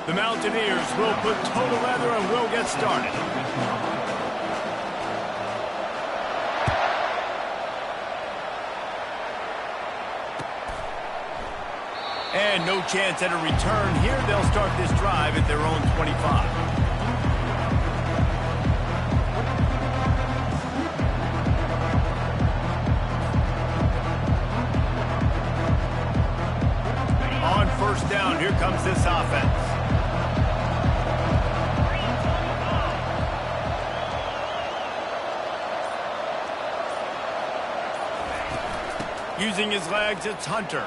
The Mountaineers will put total leather and will get started. And no chance at a return here. They'll start this drive at their own 25. On first down, here comes this offense. Using his legs, it's Hunter.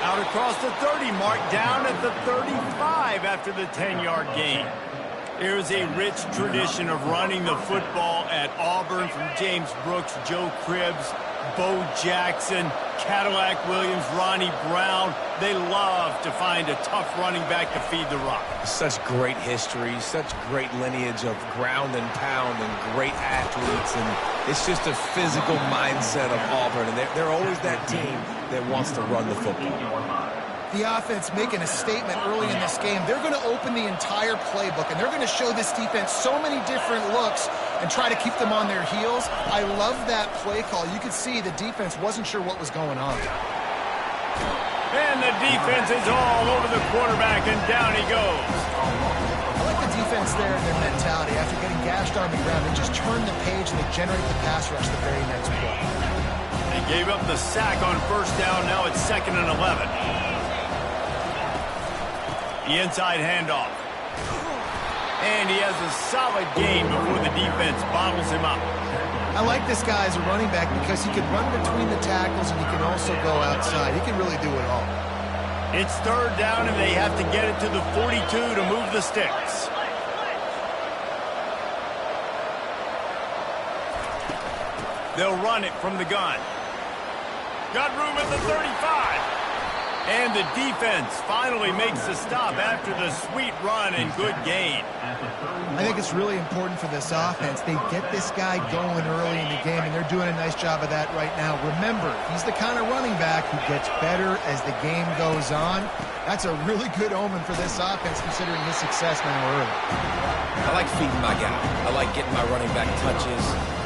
Out across the 30 mark, down at the 35 after the 10-yard gain. There's a rich tradition of running the football at Auburn from James Brooks, Joe Cribbs, Bo Jackson, Cadillac Williams, Ronnie Brown. They love to find a tough running back to feed the rock. Such great history, such great lineage of ground and pound and great athletes. And it's just a physical mindset of Auburn. And they're always that team that wants to run the football. The offense making a statement early in this game. They're going to open the entire playbook, and they're going to show this defense so many different looks and try to keep them on their heels. I love that play call. You could see the defense wasn't sure what was going on. And the defense is all over the quarterback, and down he goes. I like the defense there and their mentality. After getting gashed on the ground, they just turn the page and they generate the pass rush the very next play. They gave up the sack on first down. Now it's 2nd and 11. The inside handoff. And he has a solid gain before the defense bottles him up. I like this guy as a running back because he can run between the tackles and he can also go outside. He can really do it all. It's 3rd down and they have to get it to the 42 to move the sticks. They'll run it from the gun. Got room at the 35. And the defense finally makes the stop after the sweet run and good gain. I think it's really important for this offense. They get this guy going early in the game, and they're doing a nice job of that right now. Remember, he's the kind of running back who gets better as the game goes on. That's a really good omen for this offense, considering his success now early. I like feeding my guy. I like getting my running back touches,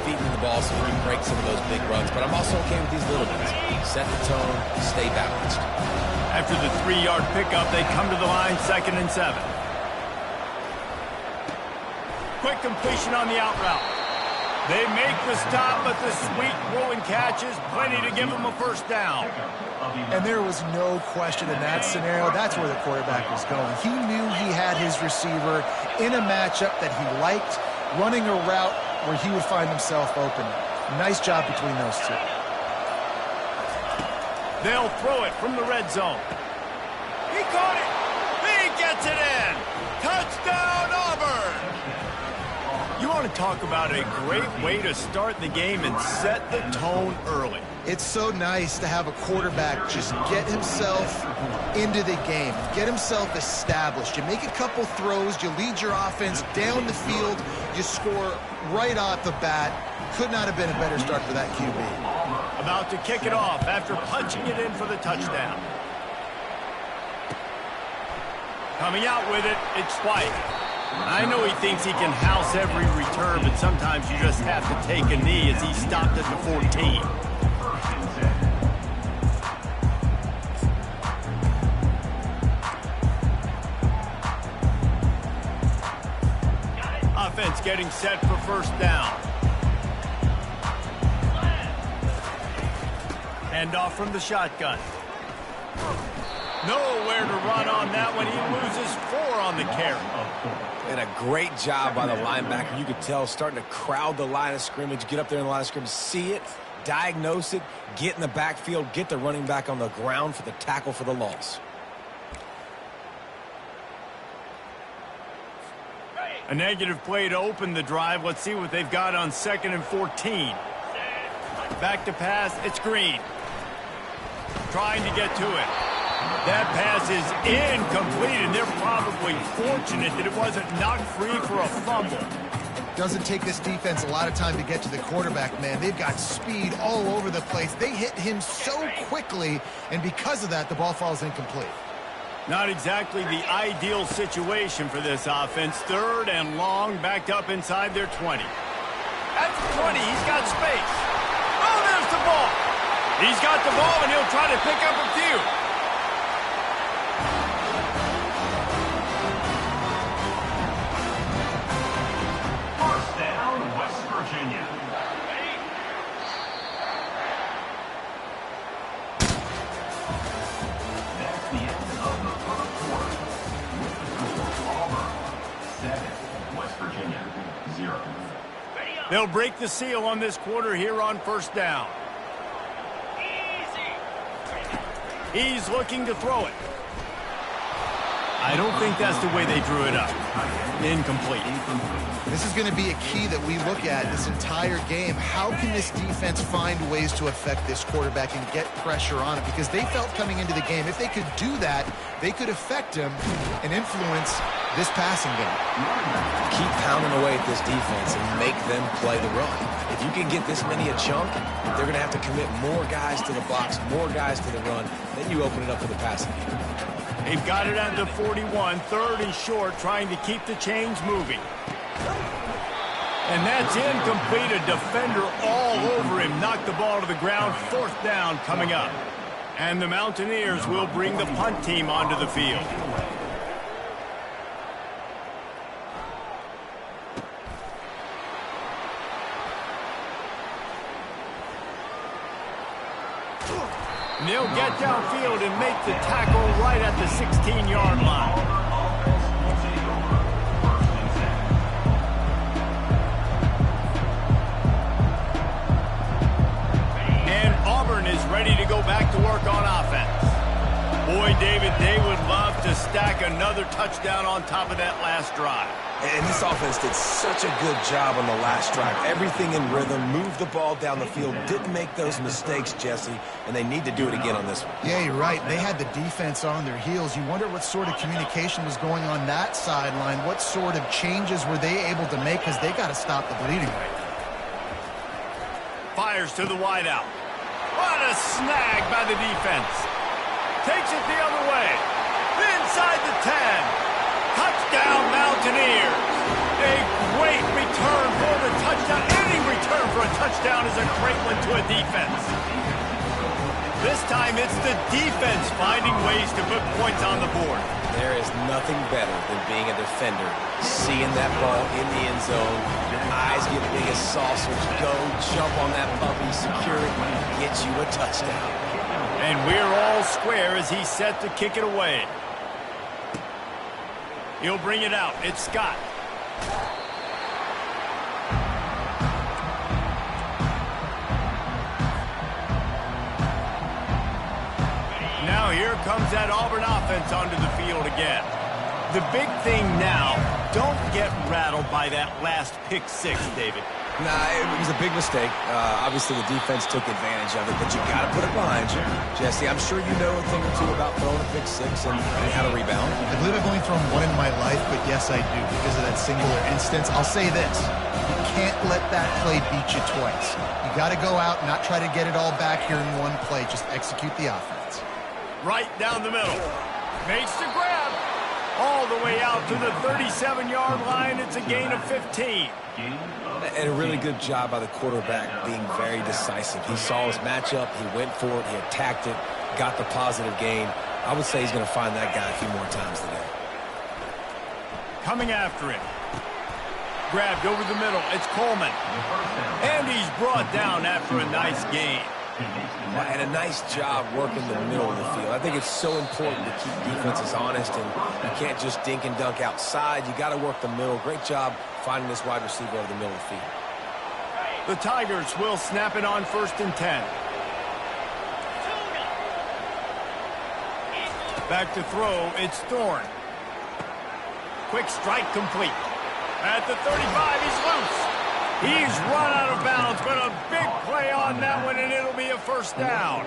feeding the ball so he can break some of those big runs. But I'm also okay with these little ones. Set the tone, stay balanced. After the 3-yard pickup, they come to the line, 2nd and 7. Quick completion on the out route. They make the stop, but the sweet rolling catch is plenty to give them a first down. And there was no question in that scenario. That's where the quarterback was going. He knew he had his receiver in a matchup that he liked, running a route where he would find himself open. Nice job between those two. They'll throw it from the red zone. He caught it. He gets it in. Touchdown, Auburn. You want to talk about a great way to start the game and set the tone early. It's so nice to have a quarterback just get himself into the game, get himself established. You make a couple throws, you lead your offense down the field, you score right off the bat. Could not have been a better start for that QB. About to kick it off after punching it in for the touchdown. Coming out with it, it's White. I know he thinks he can house every return, but sometimes you just have to take a knee as he stopped at the 14. Offense getting set for first down. Hand off from the shotgun. Nowhere to run on that one. He loses 4 on the carry. And a great job by the linebacker. You could tell starting to crowd the line of scrimmage, get up there in the line of scrimmage, see it, diagnose it, get in the backfield, get the running back on the ground for the tackle for the loss. A negative play to open the drive. Let's see what they've got on 2nd and 14. Back to pass. It's Green. Trying to get to it. That pass is incomplete, and they're probably fortunate that it wasn't knocked free for a fumble. Doesn't take this defense a lot of time to get to the quarterback, man. They've got speed all over the place. They hit him so quickly, and because of that, the ball falls incomplete. 2nd and 14. Not exactly the ideal situation for this offense. 3rd and long, backed up inside their 20. At the 20, he's got space. Oh, there's the ball. He's got the ball, and he'll try to pick up a few. First down, West Virginia. That's the end of the first quarter. With the score, Auburn 7, West Virginia 0. They'll break the seal on this quarter here on first down. He's looking to throw it. I don't think that's the way they drew it up. Incomplete. This is going to be a key that we look at this entire game. How can this defense find ways to affect this quarterback and get pressure on him? Because they felt coming into the game, if they could do that, they could affect him and influence this passing game. Keep pounding away at this defense and make them play the run. If you can get this many a chunk, they're going to have to commit more guys to the box, more guys to the run. Then you open it up for the passing game. They've got it at the 41, 3rd and short, trying to keep the chains moving. And that's incomplete. A defender all over him. Knocked the ball to the ground. 4th down coming up. And the Mountaineers will bring the punt team onto the field. And they'll get downfield and make the tackle right at the 16-yard line. Is ready to go back to work on offense. Boy, David, they would love to stack another touchdown on top of that last drive. And this offense did such a good job on the last drive. Everything in rhythm, moved the ball down the field, didn't make those mistakes, Jesse, and they need to do it again on this one. Yeah, you're right. They had the defense on their heels. You wonder what sort of communication was going on that sideline. What sort of changes were they able to make, because they got to stop the bleeding right now. Fires to the wideout. What a snag by the defense. Takes it the other way. Inside the 10. Touchdown, Mountaineers. A great return for the touchdown. Any return for a touchdown is a great one to a defense. This time it's the defense finding ways to put points on the board. There is nothing better than being a defender, seeing that ball in the end zone, your eyes get big as saucers, go, jump on that puppy, secure it, get you a touchdown. And we're all square as he's set to kick it away. He'll bring it out. It's Scott. Now here comes that Auburn offense onto the field again. The big thing now, don't get rattled by that last pick 6, David. Nah, it was a big mistake. Obviously, the defense took advantage of it, but you got to put it behind you. Jesse, I'm sure you know a thing or two about throwing a pick 6 and how to rebound. I believe I've only thrown one in my life, but yes, I do, because of that singular instance. I'll say this. You can't let that play beat you twice. You got to go out and not try to get it all back here in one play. Just execute the offense. Right down the middle. Makes the grab. All the way out to the 37-yard line. It's a gain of 15. And a really good job by the quarterback being very decisive. He saw his matchup. He went for it. He attacked it. Got the positive gain. I would say he's going to find that guy a few more times today. Coming after him. Grabbed over the middle. It's Coleman. And he's brought down after a nice gain. And a nice job working the middle of the field. I think it's so important to keep defenses honest, and you can't just dink and dunk outside. You got to work the middle. Great job finding this wide receiver over the middle of the field. The Tigers will snap it on 1st and 10. Back to throw. It's Thorne. Quick strike complete. At the 35, he's loose. He's run out of bounds, but a big play on that one, and it'll be a first down.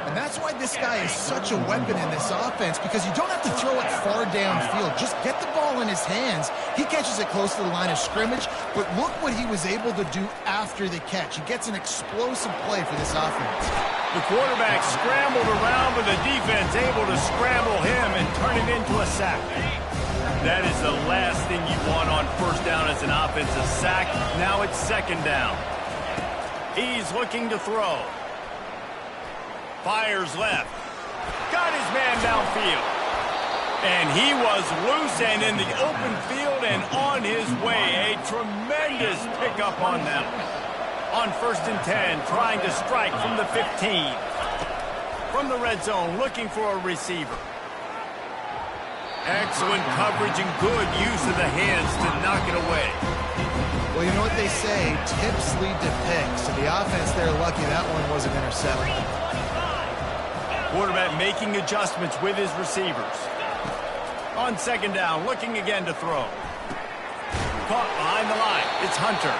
And that's why this guy is such a weapon in this offense, because you don't have to throw it far downfield. Just get the ball in his hands. He catches it close to the line of scrimmage, but look what he was able to do after the catch. He gets an explosive play for this offense. The quarterback scrambled around, but the defense able to scramble him and turn it into a sack. That is the last thing you want on first down as an offensive sack. Now it's second down. He's looking to throw. Fires left. Got his man downfield. And he was loose and in the open field and on his way. A tremendous pickup on them. On 1st and 10, trying to strike from the 15. From the red zone, looking for a receiver. Excellent coverage and good use of the hands to knock it away. Well, you know what they say, tips lead to picks. So the offense, they're lucky that one wasn't intercepted. Quarterback making adjustments with his receivers. On second down, looking again to throw. Caught behind the line. It's Hunter.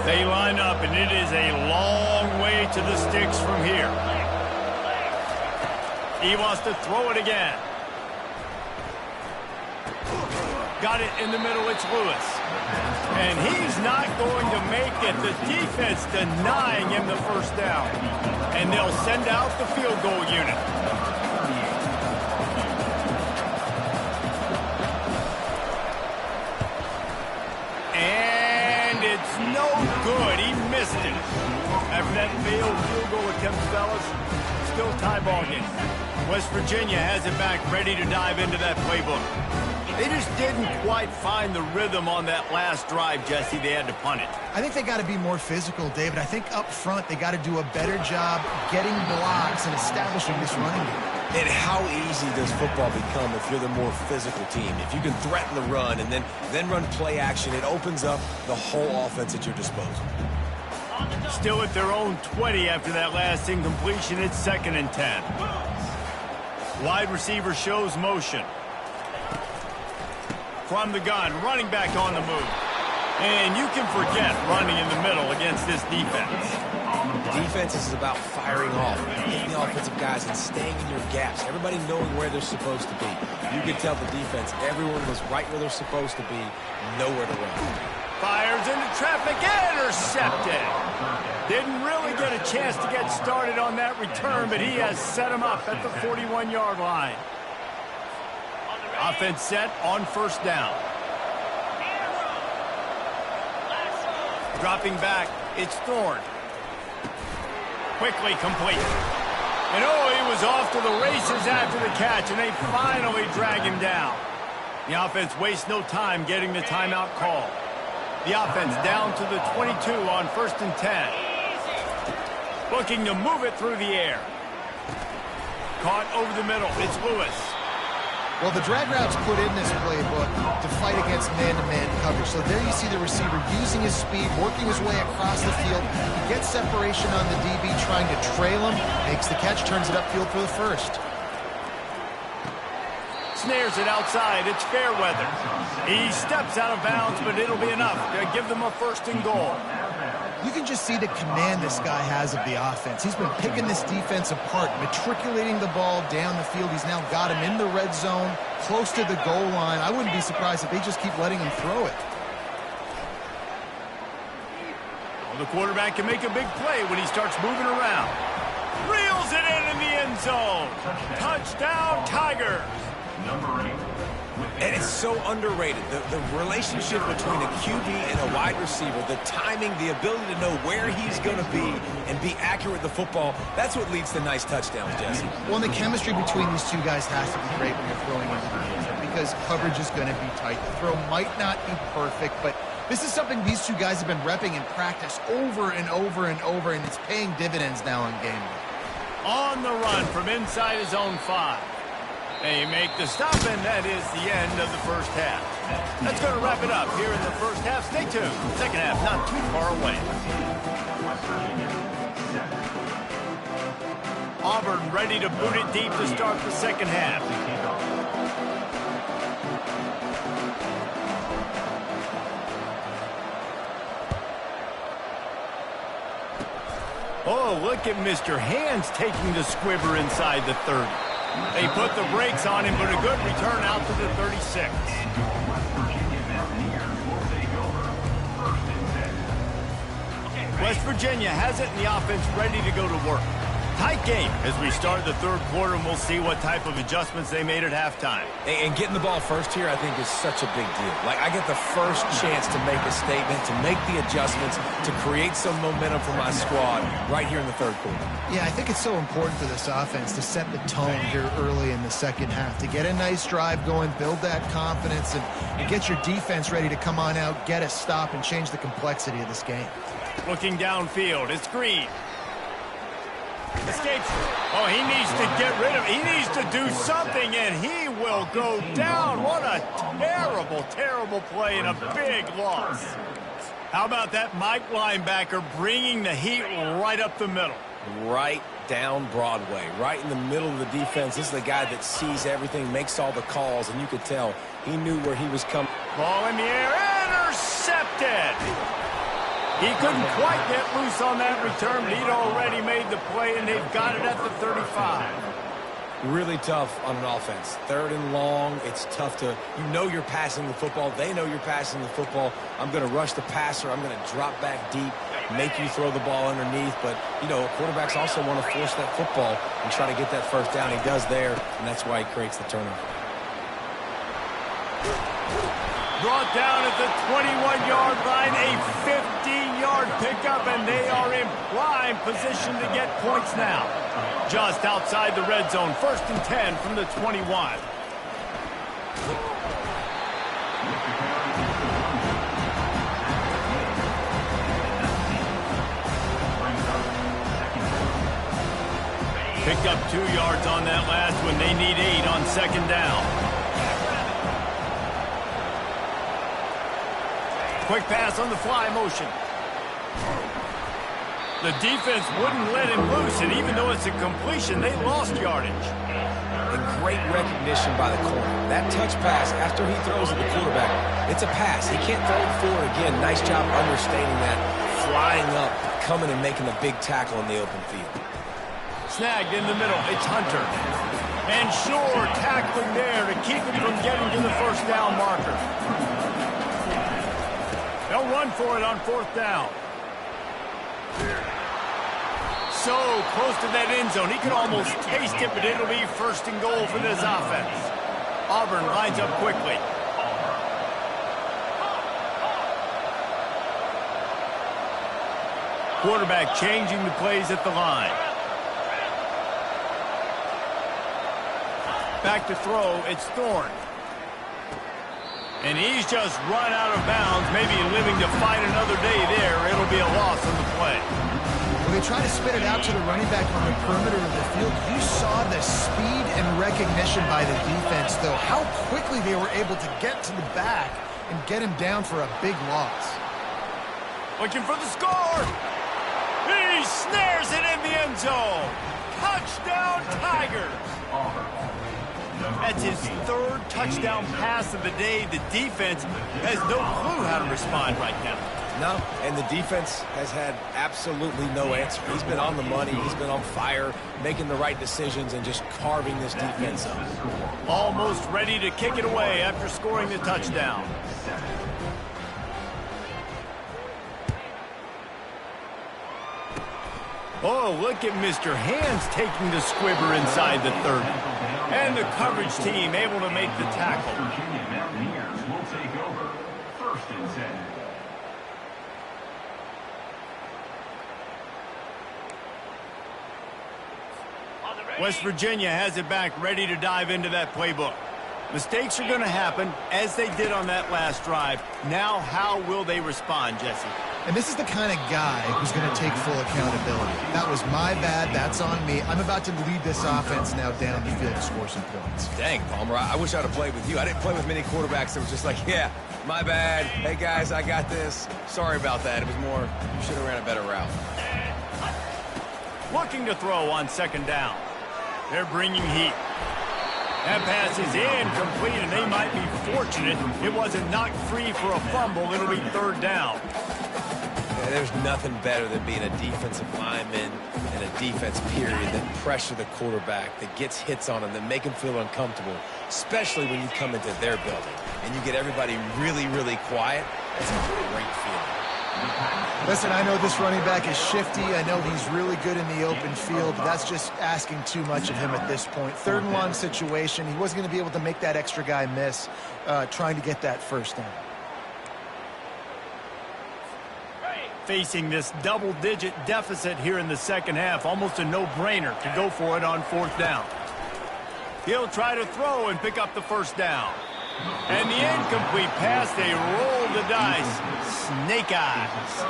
They line up, and it is a long way to the sticks from here. He wants to throw it again. Got it in the middle. It's Lewis. And he's not going to make it. The defense denying him the first down. And they'll send out the field goal unit. And it's no good. He missed it. After that failed field goal attempt, fellas, still tie ball game. West Virginia has it back, ready to dive into that playbook. They just didn't quite find the rhythm on that last drive, Jesse. They had to punt it. I think they got to be more physical, David. I think up front they got to do a better job getting blocks and establishing this running game. And how easy does football become if you're the more physical team? If you can threaten the run and then run play action, it opens up the whole offense at your disposal. Still at their own 20 after that last incompletion. It's 2nd and 10. Wide receiver shows motion. From the gun, running back on the move. And you can forget running in the middle against this defense. Defense is about firing off, hitting the offensive guys and staying in your gaps. Everybody knowing where they're supposed to be. You can tell the defense, everyone was right where they're supposed to be, nowhere to run. Fires into traffic, intercepted. Didn't really get a chance to get started on that return, but he has set him up at the 41-yard line. Offense set on first down. Dropping back, it's Thorne. Quickly complete. And he was off to the races after the catch, and they finally drag him down. The offense wastes no time getting the timeout call. The offense down to the 22 on 1st and 10. Looking to move it through the air. Caught over the middle, it's Lewis. Well, the drag routes put in this playbook to fight against man-to-man coverage. So there you see the receiver using his speed, working his way across the field. He gets separation on the DB, trying to trail him, makes the catch, turns it upfield for the first. Snares it outside. It's Fairweather. He steps out of bounds, but it'll be enough to give them a 1st and goal. You can just see the command this guy has of the offense. He's been picking this defense apart, matriculating the ball down the field. He's now got him in the red zone, close to the goal line. I wouldn't be surprised if they just keep letting him throw it. Well, the quarterback can make a big play when he starts moving around. Reels it in the end zone. Touchdown, Tigers. Number 8. And it's so underrated. The relationship between a QB and a wide receiver, the timing, the ability to know where he's going to be and be accurate with the football, that's what leads to nice touchdowns, Jesse. Well, and the chemistry between these two guys has to be great when you're throwing into the field because coverage is going to be tight. The throw might not be perfect, but this is something these two guys have been repping in practice over and over and over, and it's paying dividends now in game day. On the run from inside his own 5. They make the stop, and that is the end of the first half. That's going to wrap it up here in the first half. Stay tuned. Second half not too far away. Auburn ready to boot it deep to start the second half. Oh, look at Mr. Hands taking the squibber inside the 30. They put the brakes on him, but a good return out to the 36. West Virginia has it, and the offense ready to go to work. Tight game as we start the third quarter, and we'll see what type of adjustments they made at halftime. And getting the ball first here, I think, is such a big deal. Like, I get the first chance to make a statement, to make the adjustments, to create some momentum for my squad right here in the third quarter. Yeah, I think it's so important for this offense to set the tone here early in the second half, to get a nice drive going, build that confidence, and get your defense ready to come on out, get a stop, and change the complexity of this game. Looking downfield, it's Green. Escapes. Oh, he needs to get rid of it. He needs to do something, and he will go down. What a terrible, terrible play and a big loss. How about that Mike linebacker bringing the heat right up the middle? Right down Broadway, right in the middle of the defense. This is the guy that sees everything, makes all the calls, and you could tell he knew where he was coming. Ball in the air, intercepted. He couldn't quite get loose on that return, but he'd already made the play, and they've got it at the 35. Really tough on an offense. Third and long, it's tough to, you know you're passing the football. They know you're passing the football. I'm going to rush the passer. I'm going to drop back deep, make you throw the ball underneath. But, you know, quarterbacks also want to force that football and try to get that first down. He does there, and that's why he creates the turnover. Brought down at the 21-yard line, a 15-yard pickup, and they are in prime position to get points now. Just outside the red zone, 1st and 10 from the 21. Picked up 2 yards on that last one. They need 8 on 2nd down. Quick pass on the fly motion. The defense wouldn't let him loose, and even though it's a completion, they lost yardage. And great recognition by the corner. That touch pass, after he throws at the quarterback, it's a pass. He can't throw it forward again. Nice job understanding that, flying up, coming and making the big tackle in the open field. Snagged in the middle. It's Hunter. And Shore tackling there to keep him from getting to the 1st down marker. They'll run for it on 4th down. So close to that end zone. He can almost taste it, but it'll be 1st and goal for this offense. Auburn lines up quickly. Quarterback changing the plays at the line. Back to throw. It's Thorne. And he's just run out of bounds, maybe living to fight another day there. It'll be a loss on the play. When they try to spit it out to the running back on the perimeter of the field, you saw the speed and recognition by the defense, though, how quickly they were able to get to the back and get him down for a big loss. Looking for the score. He snares it in the end zone. Touchdown, Tigers. That's his 3rd touchdown pass of the day. The defense has no clue how to respond right now. No, and the defense has had absolutely no answer. He's been on the money. He's been on fire, making the right decisions and just carving this defense up. Almost ready to kick it away after scoring the touchdown. Oh, look at Mr. Hands taking the squibber inside the 30. And the coverage team able to make the tackle. Virginia Mountaineers will take over 1st and 10. West Virginia has it back, ready to dive into that playbook. Mistakes are going to happen, as they did on that last drive. Now, how will they respond, Jesse? And this is the kind of guy who's going to take full accountability. That was my bad. That's on me. I'm about to lead this offense now down the field to score some points. Dang, Palmer, I wish I'd have played with you. I didn't play with many quarterbacks that was just like, yeah, my bad. Hey, guys, I got this. Sorry about that. It was more, you should have ran a better route. Looking to throw on 2nd down. They're bringing heat. That pass is incomplete, and they might be fortunate it wasn't knocked free for a fumble. It'll be 3rd down. Yeah, there's nothing better than being a defensive lineman and a defense period that pressure the quarterback, that gets hits on him, that make him feel uncomfortable, especially when you come into their building and you get everybody really, really quiet. That's a great feeling. Listen, I know this running back is shifty. I know he's really good in the open field, but that's just asking too much of him at this point. 3rd and long situation. He wasn't going to be able to make that extra guy miss trying to get that first down. Facing this double-digit deficit here in the second half, almost a no-brainer to go for it on 4th down. He'll try to throw and pick up the first down. And the incomplete pass, they roll the dice. Snake eyes.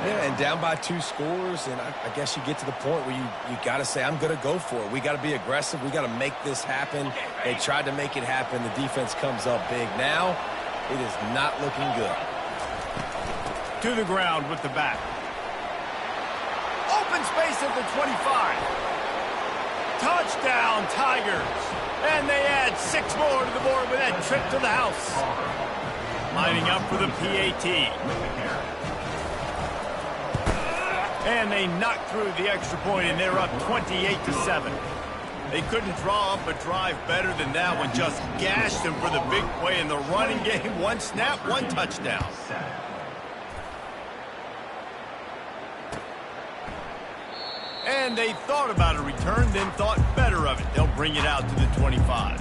Yeah, and down by 2 scores, and I guess you get to the point where you got to say, I'm going to go for it. We got to be aggressive. We got to make this happen. They tried to make it happen. The defense comes up big. Now, it is not looking good. To the ground with the back. Open space at the 25. Touchdown, Tigers. And they add 6 more to the board with that trip to the house. Lining up for the PAT. And they knock through the extra point, and they're up 28-7. They couldn't draw up a drive better than that one. Just gashed them for the big play in the running game. 1 snap, 1 touchdown. And they thought about a return, then thought better of it. They'll bring it out to the 25.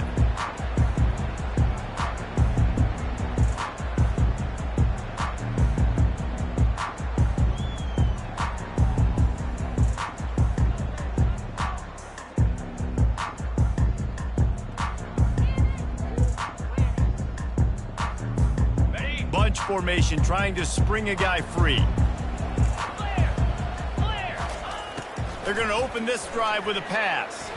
Bunch formation, trying to spring a guy free. They're going to open this drive with a pass.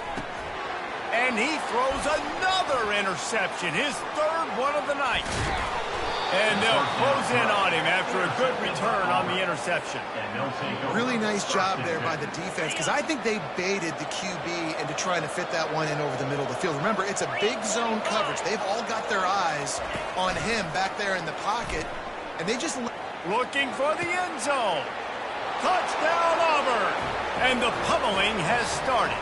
And he throws another interception, his 3rd one of the night. And they'll close in on him after a good return on the interception. Really nice job there by the defense, because I think they baited the QB into trying to fit that one in over the middle of the field. Remember, it's a big zone coverage. They've all got their eyes on him back there in the pocket, and they just... Looking for the end zone. Touchdown, Auburn. And the pummeling has started.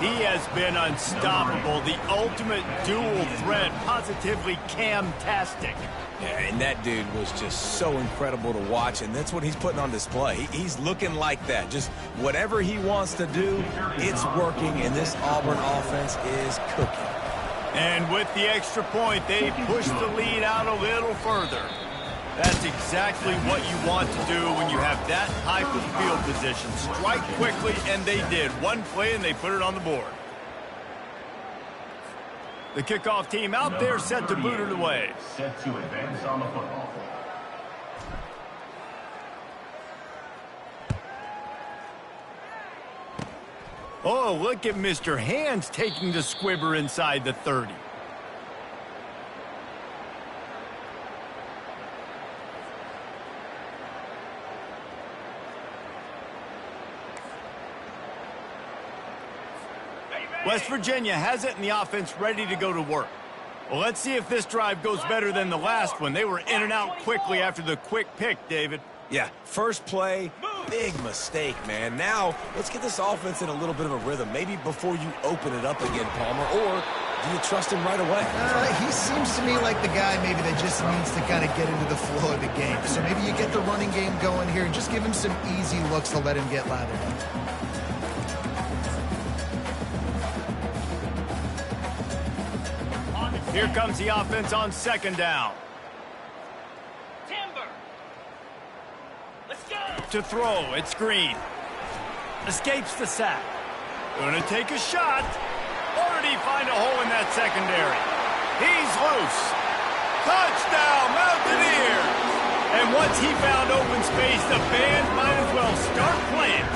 He has been unstoppable. The ultimate dual threat, positively Cam-tastic. Yeah, and that dude was just so incredible to watch, and that's what he's putting on display. He's looking like that. Just whatever he wants to do, it's working, and this Auburn offense is cooking. And with the extra point, they push the lead out a little further. That's exactly what you want to do when you have that type of field position. Strike quickly, and they did. 1 play, and they put it on the board. The kickoff team out there set to boot it away. Set to advance on the football. Oh, look at Mr. Hands taking the squibber inside the 30. West Virginia has it, and the offense ready to go to work. Well, let's see if this drive goes better than the last one. They were in and out quickly after the quick pick, David. Yeah, first play, big mistake, man. Now, let's get this offense in a little bit of a rhythm. Maybe before you open it up again, Palmer, or do you trust him right away? He seems to me like the guy maybe that just needs to kind of get into the flow of the game. So maybe you get the running game going here and just give him some easy looks to let him get lathered up. Here comes the offense on 2nd down. Timber. Let's go. To throw, it's Green. Escapes the sack. Gonna take a shot. Or did he find a hole in that secondary? He's loose. Touchdown, Mountaineers! And once he found open space, the band might as well start playing.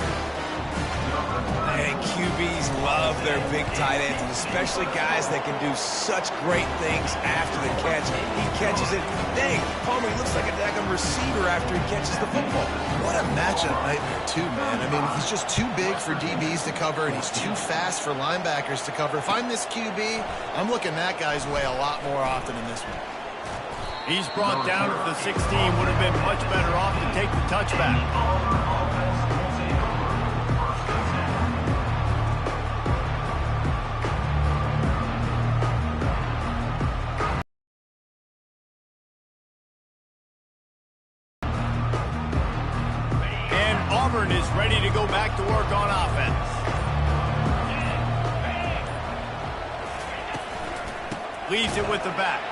And QBs love their big tight ends, and especially guys that can do such great things after the catch. He catches it. Dang, Palmer, he looks like a daggum receiver after he catches the football. What a matchup nightmare, too, man. I mean, he's just too big for DBs to cover, and he's too fast for linebackers to cover. If I'm this QB, I'm looking that guy's way a lot more often than this one. He's brought down at the 16. Would have been much better off to take the touchback. Auburn is ready to go back to work on offense. Leaves it with the back.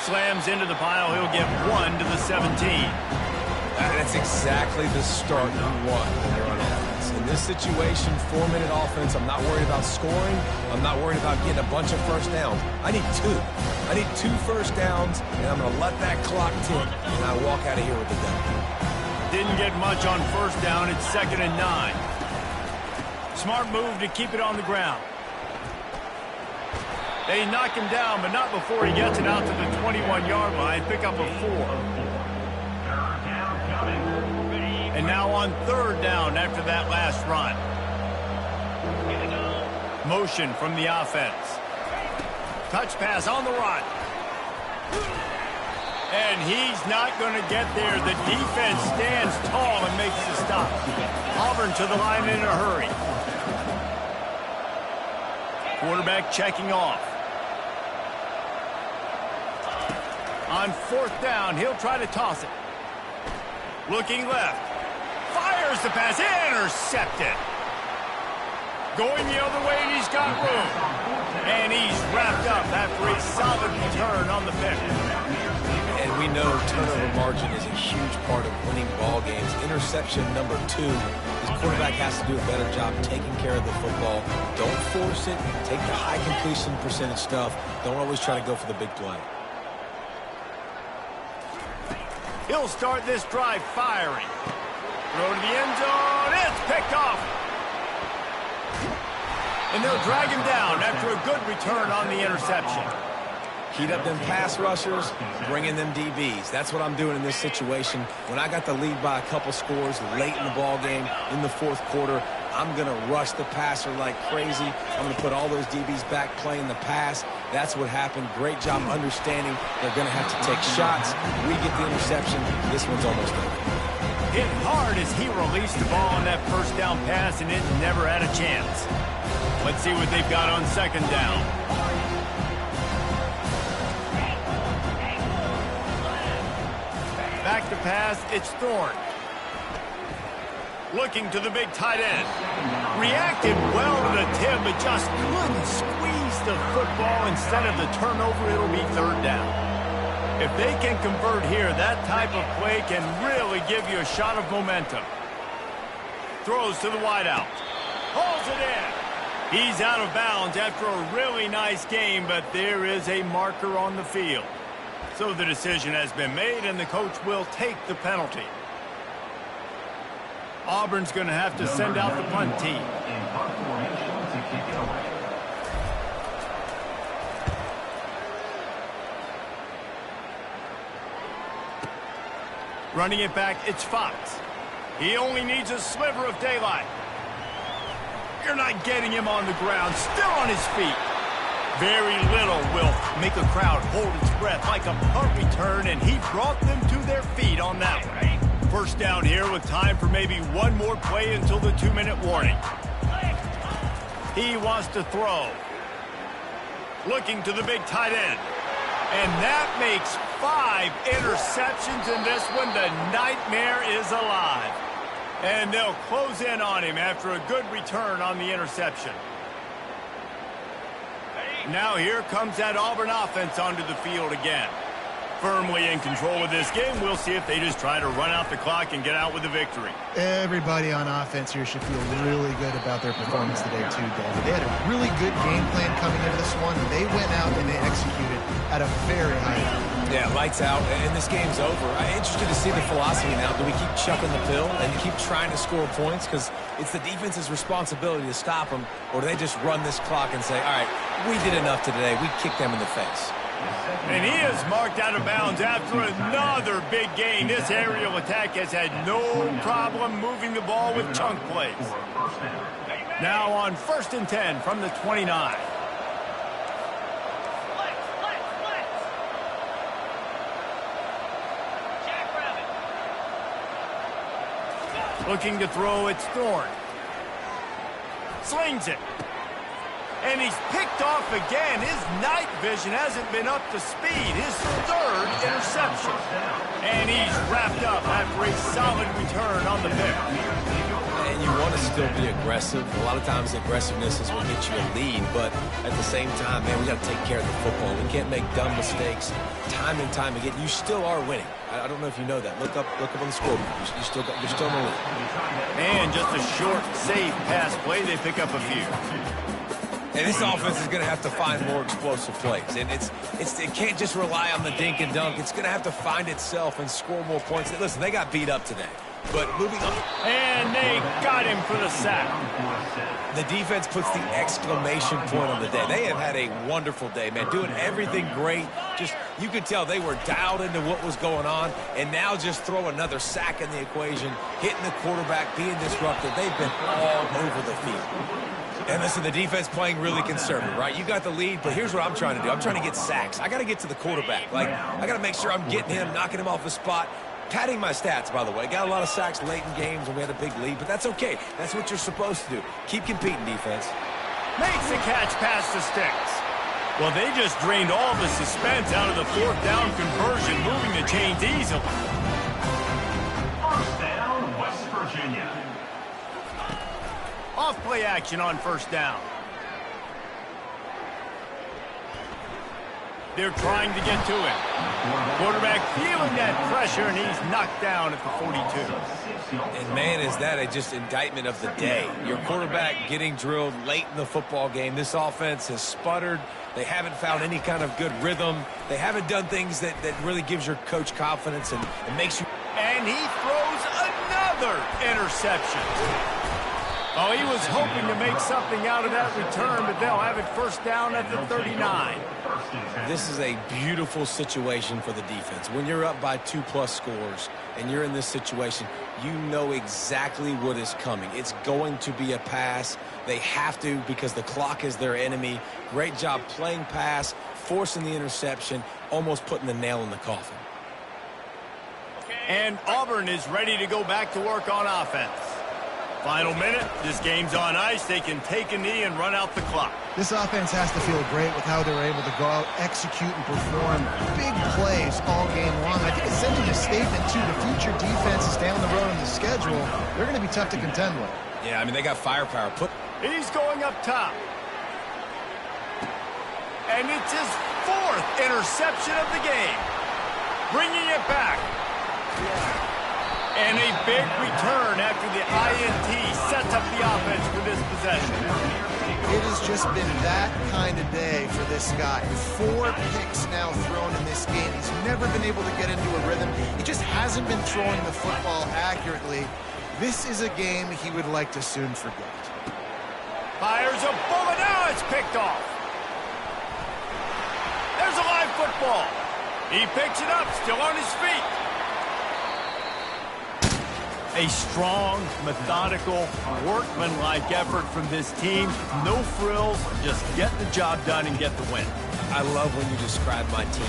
Slams into the pile. He'll get 1 to the 17. That's exactly the start you want when you're on offense. In this situation, 4-minute offense, I'm not worried about scoring. I'm not worried about getting a bunch of first downs. I need 2. I need 2 first downs, and I'm going to let that clock tick, and I walk out of here with the W. Didn't get much on first down. It's 2nd and 9. Smart move to keep it on the ground. They knock him down, but not before he gets it out to the 21-yard line. Pick up a 4. And now on 3rd down after that last run. Motion from the offense. Touch pass on the run. And he's not going to get there. The defense stands tall and makes the stop. Auburn to the line in a hurry. Quarterback checking off. On 4th down, he'll try to toss it. Looking left. Fires the pass. Intercepted. Going the other way, and he's got room. And he's wrapped up after a solid return on the pick. And we know turnover margin is a huge part of winning ball games. Interception number 2. His quarterback has to do a better job taking care of the football. Don't force it. Take the high completion percentage stuff. Don't always try to go for the big play. He'll start this drive firing. Throw to the end zone. It's picked off. And they'll drag him down after a good return on the interception. Heat up them pass rushers, bring in them DBs. That's what I'm doing in this situation. When I got the lead by a couple scores late in the ball game, in the 4th quarter, I'm going to rush the passer like crazy. I'm going to put all those DBs back playing the pass. That's what happened. Great job understanding they're going to have to take shots. We get the interception. This one's almost over. Hit hard as he released the ball on that 1st down pass, and it never had a chance. Let's see what they've got on 2nd down. Back to pass, it's Thorne. Looking to the big tight end. Reacted well to the tip, but just couldn't squeeze the football. Instead of the turnover, it'll be 3rd down. If they can convert here, that type of play can really give you a shot of momentum. Throws to the wideout. Hauls it in. He's out of bounds after a really nice game, but there is a marker on the field. So the decision has been made, and the coach will take the penalty. Auburn's going to have to send out the punt team. Running it back, it's Fox. He only needs a sliver of daylight. You're not getting him on the ground, still on his feet. Very little will make a crowd hold its breath like a punt return, and he brought them to their feet on that one. 1st down here with time for maybe one more play until the 2-minute warning. He wants to throw. Looking to the big tight end. And that makes 5 interceptions in this one. The nightmare is alive. And they'll close in on him after a good return on the interception. Now here comes that Auburn offense onto the field again. Firmly in control of this game. We'll see if they just try to run out the clock and get out with a victory. Everybody on offense here should feel really good about their performance today too, David. They had a really good game plan coming into this one. They went out and they executed at a very high level. Yeah, lights out, and this game's over. I'm interested to see the philosophy now. Do we keep chucking the pill and keep trying to score points? Because it's the defense's responsibility to stop them, or do they just run this clock and say, all right, we did enough today. We kicked them in the face. And he is marked out of bounds after another big gain. This aerial attack has had no problem moving the ball with chunk plays. Now on 1st and 10 from the 29. Looking to throw, it's Thorne. Slings it. And he's picked off again. His night vision hasn't been up to speed. His third interception. And he's wrapped up after a solid return on the pick. And you want to still be aggressive. A lot of times aggressiveness is what gets you a lead, but at the same time, man, we got to take care of the football. We can't make dumb mistakes time and time again. You still are winning. I don't know if you know that. Look up on the scoreboard. You're still in the lead. And just a short, safe pass play. They pick up a few. And this offense is going to have to find more explosive plays. And it can't just rely on the dink and dunk. It's going to have to find itself and score more points. Listen, they got beat up today. But moving on. And they got him for the sack. The defense puts the exclamation point on the day. They have had a wonderful day, man. Doing everything great. Just, you could tell they were dialed into what was going on. And now just throw another sack in the equation. Hitting the quarterback, being disruptive. They've been all over the field. And listen, the defense playing really conservative, right? You got the lead, but here's what I'm trying to do. I'm trying to get sacks. I got to get to the quarterback. I got to make sure I'm getting him, knocking him off the spot. Padding my stats, by the way. Got a lot of sacks late in games when we had a big lead, but that's okay. That's what you're supposed to do. Keep competing, defense. Makes the catch past the sticks. Well, they just drained all the suspense out of the fourth down conversion, moving the chains easily. First down, West Virginia. Off play action on first down. They're trying to get to him. Quarterback feeling that pressure, and he's knocked down at the 42. And, man, is that just indictment of the day. Your quarterback getting drilled late in the football game. This offense has sputtered. They haven't found any kind of good rhythm. They haven't done things that really gives your coach confidence and makes you. And he throws another interception. Oh, he was hoping to make something out of that return, but they'll have it first down at the 39. This is a beautiful situation for the defense. When you're up by 2+ scores and you're in this situation, you know exactly what is coming. It's going to be a pass. They have to because the clock is their enemy. Great job playing pass, forcing the interception, almost putting the nail in the coffin. And Auburn is ready to go back to work on offense. Final minute. This game's on ice. They can take a knee and run out the clock. This offense has to feel great with how they're able to go out, execute, and perform big plays all game long. I think it's sending a statement to the future defenses down the road on the schedule. They're going to be tough to contend with. Yeah, I mean, they got firepower. He's going up top. And it's his fourth interception of the game. Bringing it back. And a big return after the INT sets up the offense for this possession. It has just been that kind of day for this guy. 4 picks now thrown in this game. He's never been able to get into a rhythm. He just hasn't been throwing the football accurately. This is a game he would like to soon forget. Fires a bullet. Now it's picked off. There's a live football. He picks it up, still on his feet. A strong, methodical, workmanlike effort from this team. No frills, just get the job done and get the win. I love when you describe my team